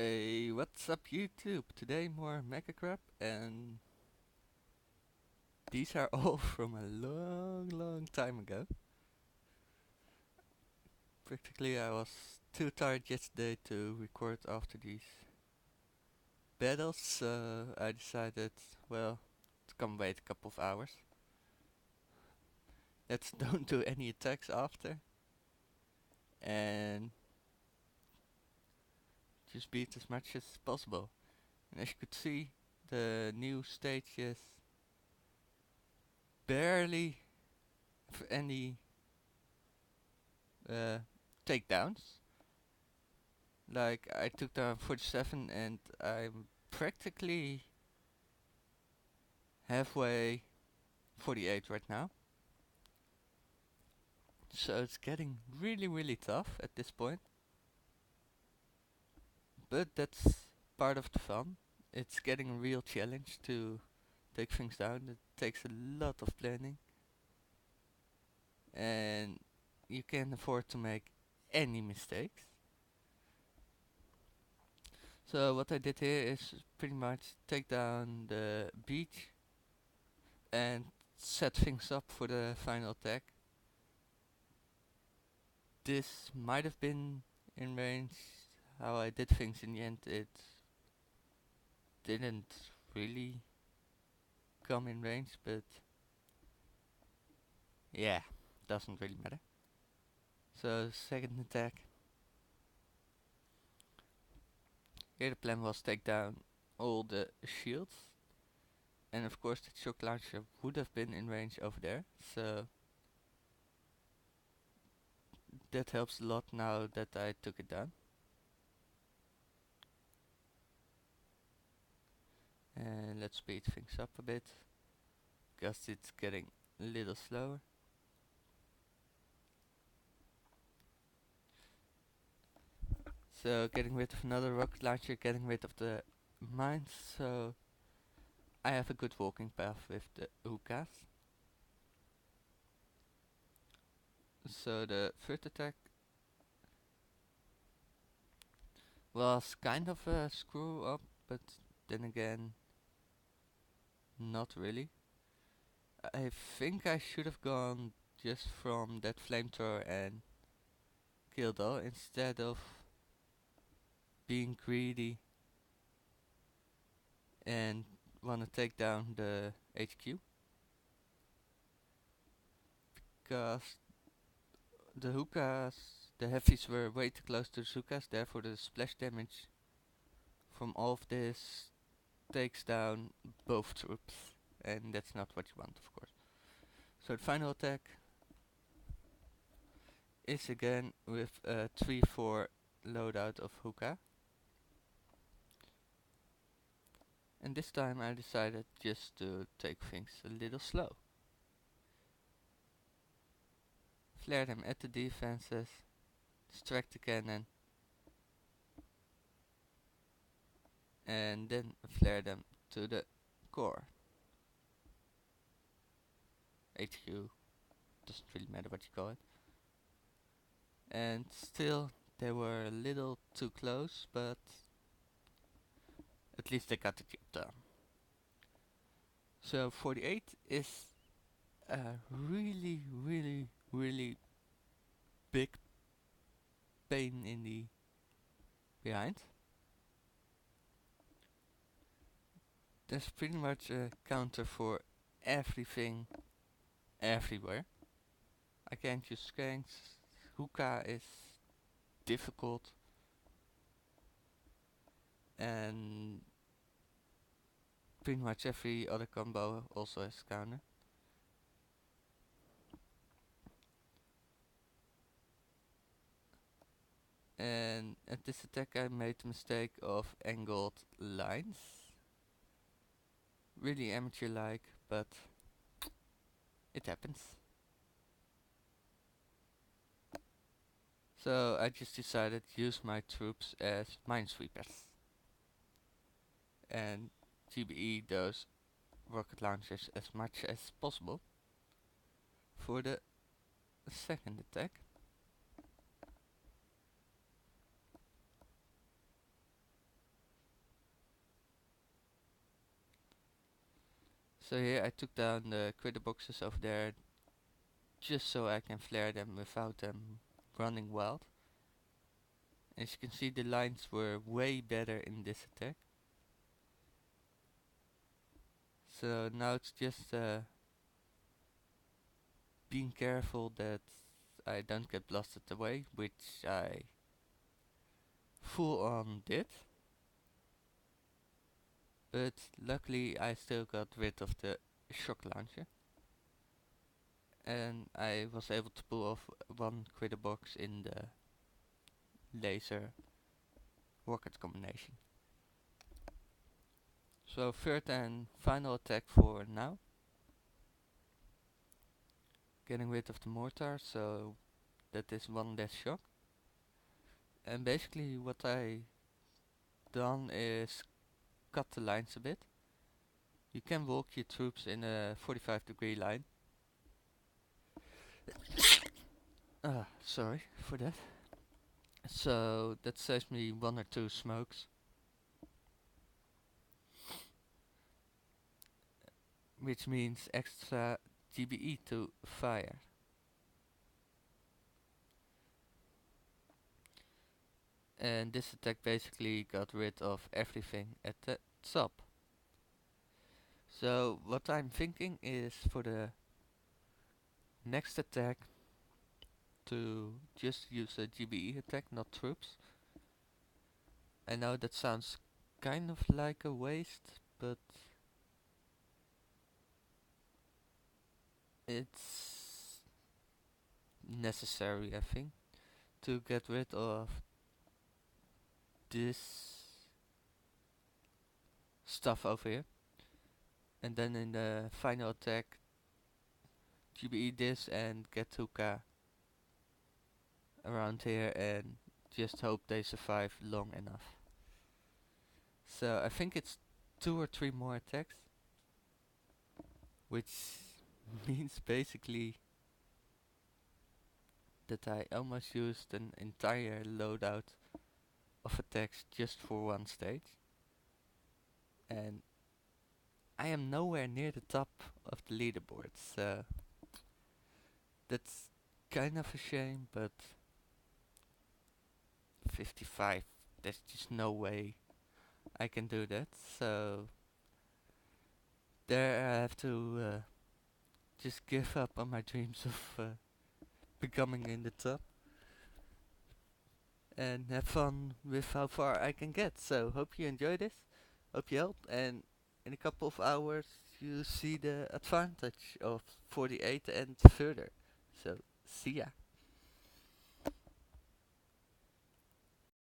Hey, what's up YouTube? Today more Megacrab, and these are all from a long time ago. Practically I was too tired yesterday to record after these battles, so I decided, well, to come wait a couple of hours. Let's don't do any attacks after, and just beat as much as possible. And as you could see, the new stage is barely any uh, takedowns. Like, I took down 47 and I'm practically halfway 48 right now. So it's getting really tough at this point. But that's part of the fun. It's getting a real challenge to take things down. It takes a lot of planning. And you can't afford to make any mistakes. So what I did here is pretty much take down the beach and set things up for the final attack. This might have been in range. How I did things in the end, it didn't really come in range, but yeah, doesn't really matter. So second attack, here the plan was take down all the shields, and of course the shock launcher would have been in range over there, so that helps a lot now that I took it down. And let's speed things up a bit, because it's getting a little slower. So getting rid of another rocket launcher, getting rid of the mines, so I have a good walking path with the hookahs. So the third attack was kind of a screw up, but then again, not really. I think I should have gone just from that flamethrower and killed all instead of being greedy and wanna take down the HQ. Because the hookahs, the heavies were way too close to the hookahs, therefore the splash damage from all of this takes down both troops, and that's not what you want, of course. So the final attack is again with a 3-4 loadout of hookah. And this time I decided just to take things a little slow. Flare them at the defenses, distract the cannon, and then flare them to the core. HQ, doesn't really matter what you call it. And still, they were a little too close, but at least they got the job done. So 48 is a really big pain in the behind. There's pretty much a counter for everything, everywhere. I can't use skanks. Hookah is difficult, and pretty much every other combo also has counter. And at this attack I made the mistake of angled lines. Really amateur like, but it happens. So I just decided to use my troops as minesweepers and GBE those rocket launchers as much as possible for the second attack. So here I took down the critter boxes over there just so I can flare them without them running wild. As you can see, the lines were way better in this attack. So now it's just being careful that I don't get blasted away, which I full on did. But luckily I still got rid of the shock launcher. And I was able to pull off one critter box in the laser rocket combination. So third and final attack for now. Getting rid of the mortar, so that is one less shock. And basically what I done is cut the lines a bit. You can walk your troops in a 45-degree line. Sorry for that. So that saves me one or two smokes. Which means extra GBE to fire. And this attack basically got rid of everything at the top. So what I'm thinking is for the next attack to just use a GBE attack, not troops. I know that sounds kind of like a waste, but it's necessary, I think, to get rid of this stuff over here. And then in the final attack, GBE this and get Tuka around here and just hope they survive long enough. So I think it's 2 or 3 more attacks, which means basically that I almost used an entire loadout of attacks just for one stage. And I am nowhere near the top of the leaderboard, so that's kind of a shame, but 55, there's just no way I can do that, so there I have to just give up on my dreams of becoming in the top and have fun with how far I can get. So hope you enjoy this, hope you helped, and in a couple of hours you see the advantage of 48 and further. So see ya.